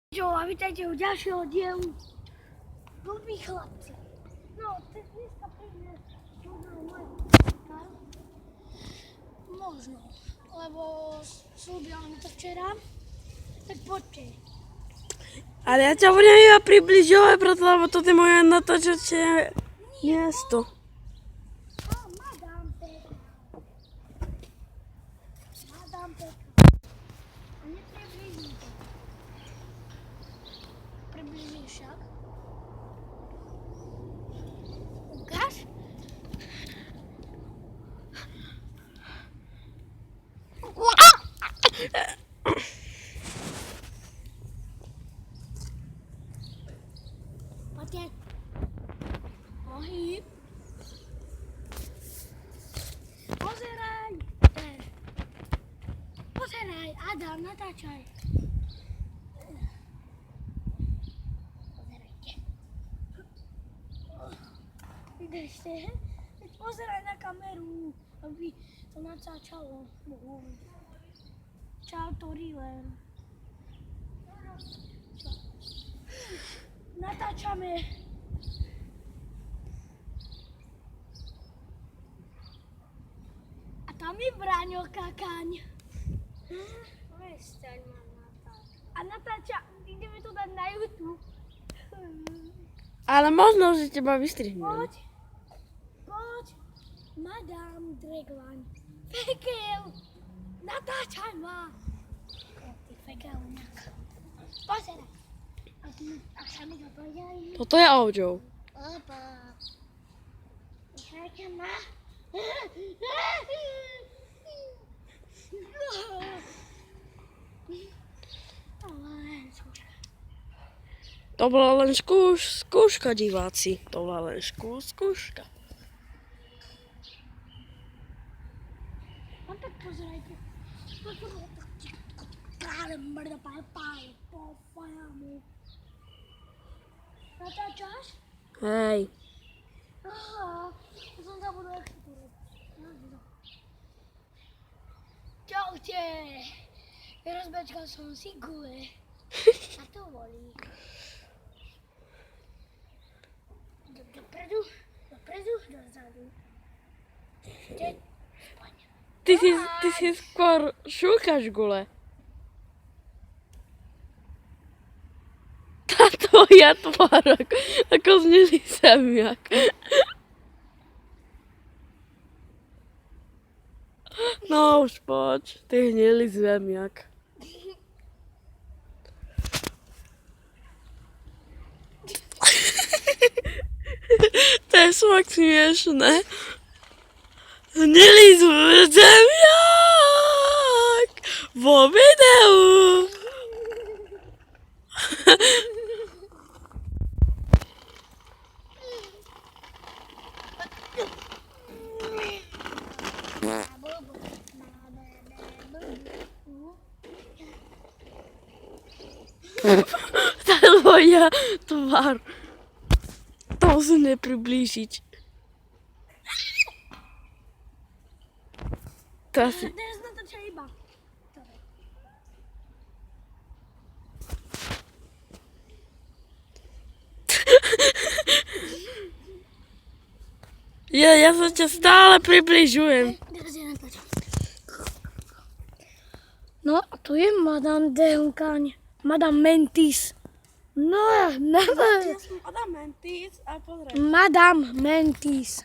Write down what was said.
Čo, a vítajte u ďalšieho dielu Blbí chlapci. No, dneska príde možno moja matka. Možno, lebo slúbila mi to včera. Tak poďte. Ale ja ťa budem iba približovať, preto, lebo toto je moje natáčacie miesto. Madame Peka. Madame Peka. A nepriblížim to. Približím však. Ukáž? Poďte. Pohyb. Pozeraj. Pozeraj, Adam, natáčaj. Pozerajte. Vydržte. Teď pozeraj na kameru, aby to natáčalo. Čau, Toriler. Natáčame. A tam je Braňo Kakaň. Prestaň ma natáčať. A natáča, ideme to dať na YouTube. Ale možno, že teba vystrihnem. Poď. Poď. Madame Dragline. Fekel. Natáčaj ma. Ty fekel. Pozeraj. A sa mi to povedali. Toto je audio. Opa. Nechajte ma. To bola len skúška, diváci. To bola len skúška. No tak pozerajte. Natáčaš? Hej. Aha, to som zabudol, jak to robiť. Čaute. Rozbečkal som si gule. A to volí. Dopredu, dozadu. Ty si skôr šúkaš gule. Tá tvoja tvár, ako znelý zemiak. No už poď, ty hnilý zemiak. To je fakt smiešné. Hnilý zemiak vo videu. Tá tvoja tvár. To musím nepriblížiť. To asi... Teraz natáčaj iba. Ja sa ťa stále približujem. Teraz ja natáčam. No a tu je Madame Delkaň. Madame Mentis. No, Ja som Adam Mentis a pozrieť. Madame Mentis.